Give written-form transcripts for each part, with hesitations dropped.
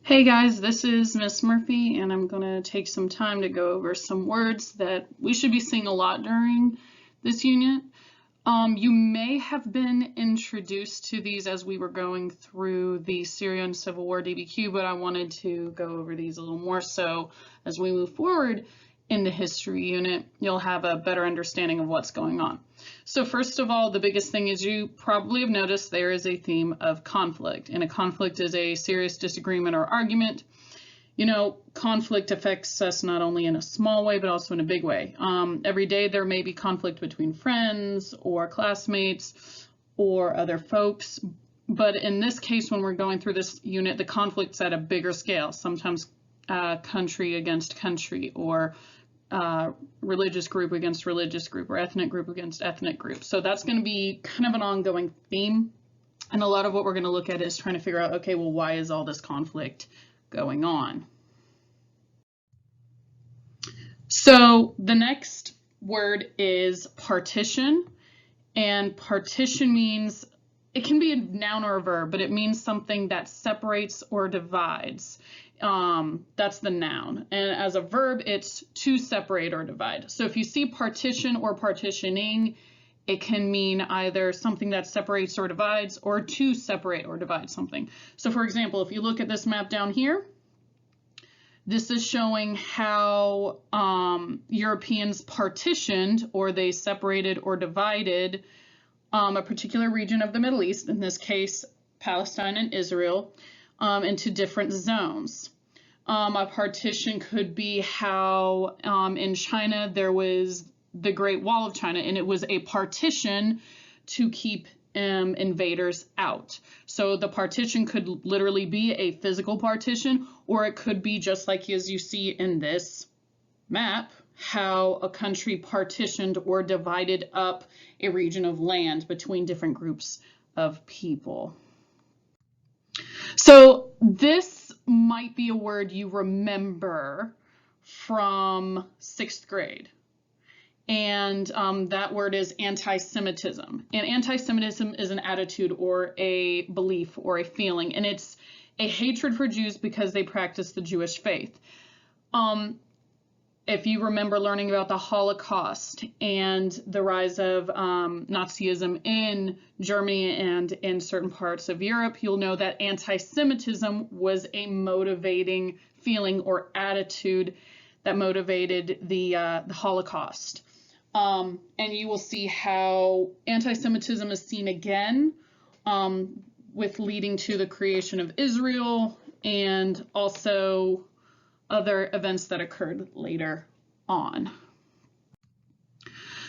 Hey guys, this is Miss Murphy, and I'm going to take some time to go over some words that we should be seeing a lot during this unit. You may have been introduced to these as we were going through the Syria and Civil War DBQ, but I wanted to go over these a little more so as we move forward in the history unit, you'll have a better understanding of what's going on. So first of all, the biggest thing is you probably have noticed there is a theme of conflict, and a conflict is a serious disagreement or argument. You know, conflict affects us not only in a small way, but also in a big way. Every day there may be conflict between friends or classmates or other folks, but in this case, when we're going through this unit, the conflict's at a bigger scale, sometimes country against country, or religious group against religious group, or ethnic group against ethnic group. So that's going to be kind of an ongoing theme. And a lot of what we're going to look at is trying to figure out, okay, well, why is all this conflict going on? So the next word is partition. And partition means, it can be a noun or a verb, but it means something that separates or divides. That's the noun. And as a verb, it's to separate or divide. So if you see partition or partitioning, it can mean either something that separates or divides, or to separate or divide something. So for example, if you look at this map down here, this is showing how Europeans partitioned, or they separated or divided a particular region of the Middle East, in this case, Palestine and Israel, into different zones. A partition could be how in China there was the Great Wall of China, and it was a partition to keep invaders out. So the partition could literally be a physical partition, or it could be just like as you see in this map, how a country partitioned or divided up a region of land between different groups of people. So this might be a word you remember from 6th grade. And that word is anti-Semitism. And anti-Semitism is an attitude or a belief or a feeling. And it's a hatred for Jews because they practice the Jewish faith. If you remember learning about the Holocaust and the rise of Nazism in Germany and in certain parts of Europe, you'll know that anti-Semitism was a motivating feeling or attitude that motivated the Holocaust. And you will see how anti-Semitism is seen again with leading to the creation of Israel and also other events that occurred later on.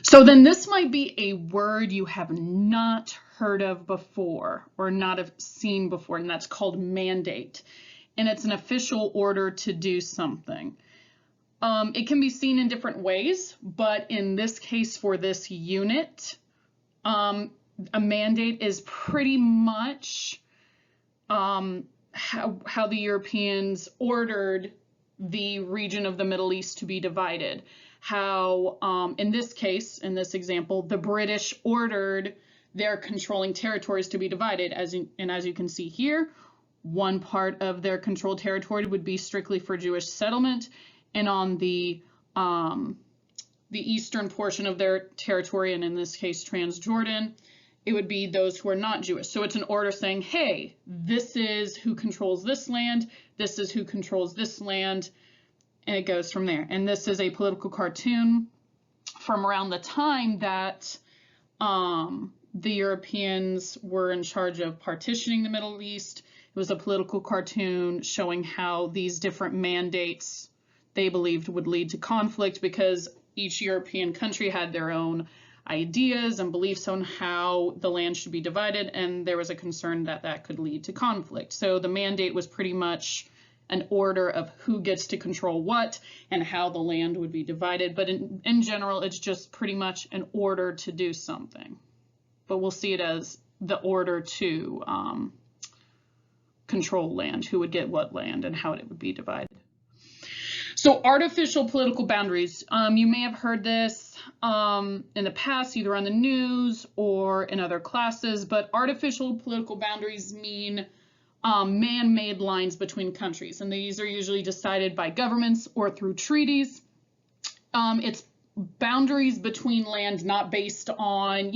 So then this might be a word you have not heard of before or not have seen before, and that's called mandate. And it's an official order to do something. It can be seen in different ways, but in this case for this unit, a mandate is pretty much how the Europeans ordered the region of the Middle East to be divided. How, in this case, in this example, the British ordered their controlling territories to be divided. As you can see here, one part of their controlled territory would be strictly for Jewish settlement, and on the eastern portion of their territory, and in this case Transjordan, it would be those who are not Jewish. So it's an order saying, hey, this is who controls this land, this is who controls this land, and it goes from there. And this is a political cartoon from around the time that the Europeans were in charge of partitioning the Middle East. It was a political cartoon showing how these different mandates they believed would lead to conflict, because each European country had their own ideas and beliefs on how the land should be divided, and there was a concern that that could lead to conflict. So the mandate was pretty much an order of who gets to control what and how the land would be divided. But in general, it's just pretty much an order to do something. But we'll see it as the order to control land, who would get what land and how it would be divided. So artificial political boundaries, you may have heard this in the past, either on the news or in other classes, but artificial political boundaries mean man-made lines between countries, and these are usually decided by governments or through treaties. It's boundaries between land not based on,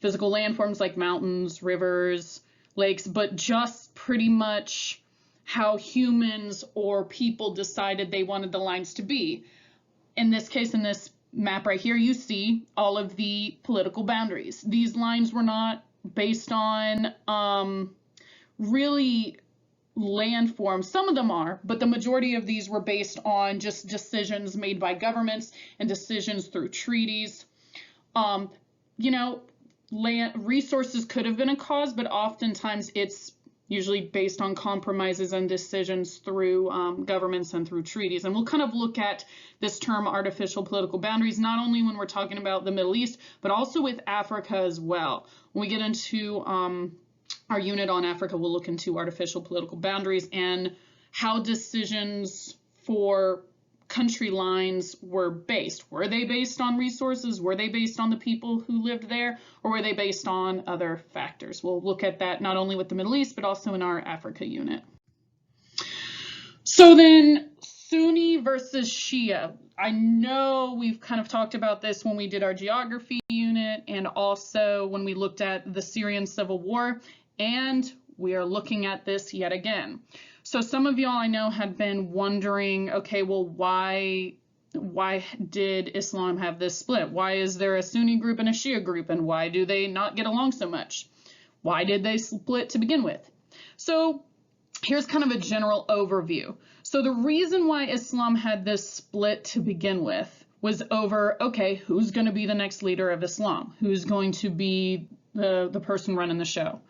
physical landforms like mountains, rivers, lakes, but just pretty much how humans or people decided they wanted the lines to be. In this case, in this map right here, you see all of the political boundaries. These lines were not based on really landforms. Some of them are, but the majority of these were based on just decisions made by governments and decisions through treaties. Land resources could have been a cause, but oftentimes it's usually based on compromises and decisions through governments and through treaties. And we'll kind of look at this term artificial political boundaries, not only when we're talking about the Middle East, but also with Africa as well. When we get into our unit on Africa, we'll look into artificial political boundaries and how decisions for country lines were based. Were they based on resources? Were they based on the people who lived there? Or were they based on other factors? We'll look at that not only with the Middle East, but also in our Africa unit. So then, Sunni versus Shia. I know we've kind of talked about this when we did our geography unit and also when we looked at the Syrian civil war, and we are looking at this yet again. So some of y'all I know had been wondering, okay, well, why did Islam have this split? Why is there a Sunni group and a Shia group, and why do they not get along so much? Why did they split to begin with? So here's kind of a general overview. So the reason why Islam had this split to begin with was over, okay, who's going to be the next leader of Islam? Who's going to be the person running the show?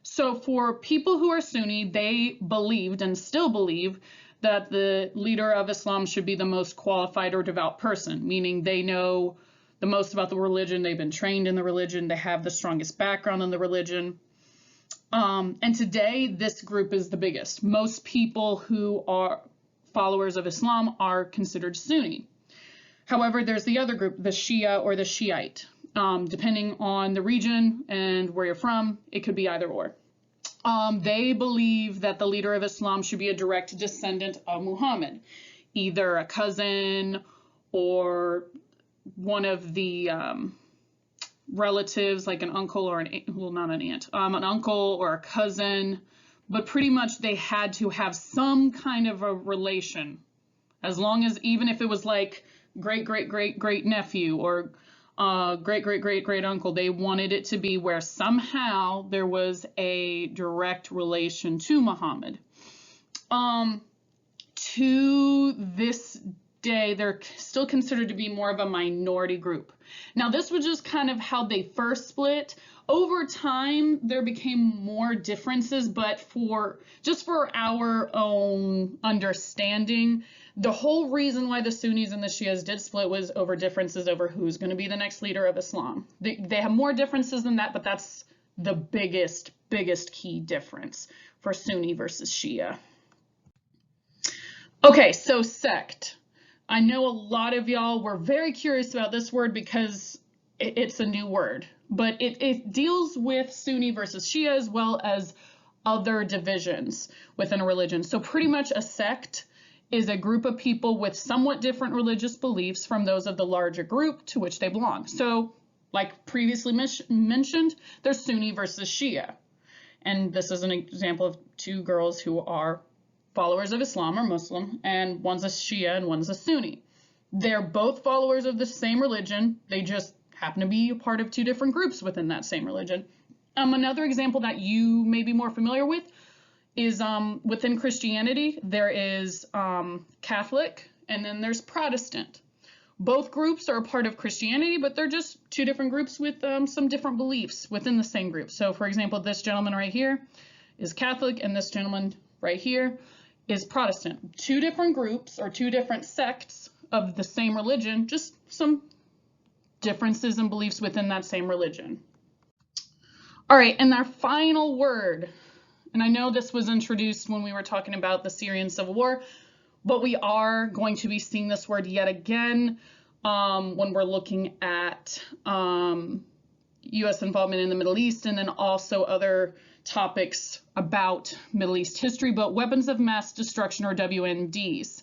So for people who are Sunni, they believed and still believe that the leader of Islam should be the most qualified or devout person, meaning they know the most about the religion, they've been trained in the religion, they have the strongest background in the religion. And today, this group is the biggest. Most people who are followers of Islam are considered Sunni. However, there's the other group, the Shia or the Shiite. Depending on the region and where you're from, it could be either or. They believe that the leader of Islam should be a direct descendant of Muhammad, either a cousin or one of the relatives, like an uncle or an aunt, well, not an aunt, an uncle or a cousin, but pretty much they had to have some kind of a relation, as long as, even if it was like great nephew or great uncle, they wanted it to be where somehow there was a direct relation to Muhammad. To this day, they're still considered to be more of a minority group. Now, this was just kind of how they first split. Over time, there became more differences, but for our own understanding, the whole reason why the Sunnis and the Shias did split was over differences over who's going to be the next leader of Islam. They have more differences than that, but that's the biggest key difference for Sunni versus Shia. Okay, so sect. I know a lot of y'all were very curious about this word because it's a new word, but it deals with Sunni versus Shia as well as other divisions within a religion. So pretty much a sect is a group of people with somewhat different religious beliefs from those of the larger group to which they belong. So like previously mentioned, there's Sunni versus Shia. And this is an example of two girls who are followers of Islam or Muslim, and one's a Shia and one's a Sunni. They're both followers of the same religion. They just happen to be a part of two different groups within that same religion. Another example that you may be more familiar with is within Christianity, there is Catholic and then there's Protestant. Both groups are a part of Christianity, but they're just two different groups with some different beliefs within the same group. So for example, this gentleman right here is Catholic and this gentleman right here is Protestant. Two different groups or two different sects of the same religion, just some differences in beliefs within that same religion. All right, and our final word, and I know this was introduced when we were talking about the Syrian civil war, but we are going to be seeing this word yet again when we're looking at U.S. involvement in the Middle East and then also other topics about Middle East history, but weapons of mass destruction, or WMDs.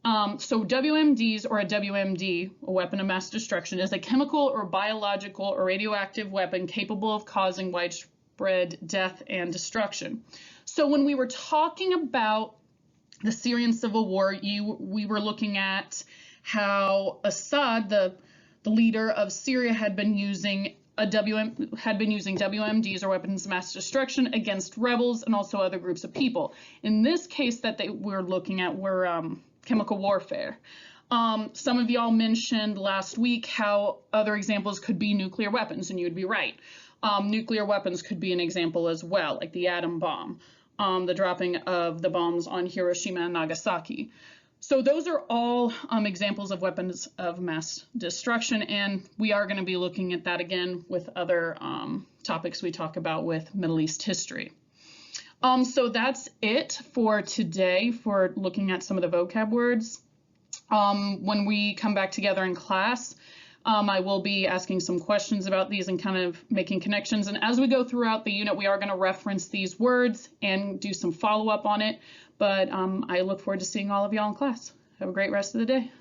So WMDs, or a WMD, a weapon of mass destruction, is a chemical or biological or radioactive weapon capable of causing widespread death and destruction. So when we were talking about the Syrian civil war, we were looking at how Assad, the leader of Syria, had been using WMDs, or weapons of mass destruction, against rebels and also other groups of people. In this case that we're looking at were chemical warfare. Some of y'all mentioned last week how other examples could be nuclear weapons, and you'd be right. Nuclear weapons could be an example as well, like the atom bomb, the dropping of the bombs on Hiroshima and Nagasaki. So those are all examples of weapons of mass destruction, and we are going to be looking at that again with other topics we talk about with Middle East history. So that's it for today for looking at some of the vocab words. When we come back together in class, I will be asking some questions about these and kind of making connections. And as we go throughout the unit, we are going to reference these words and do some follow-up on it. But I look forward to seeing all of y'all in class. Have a great rest of the day.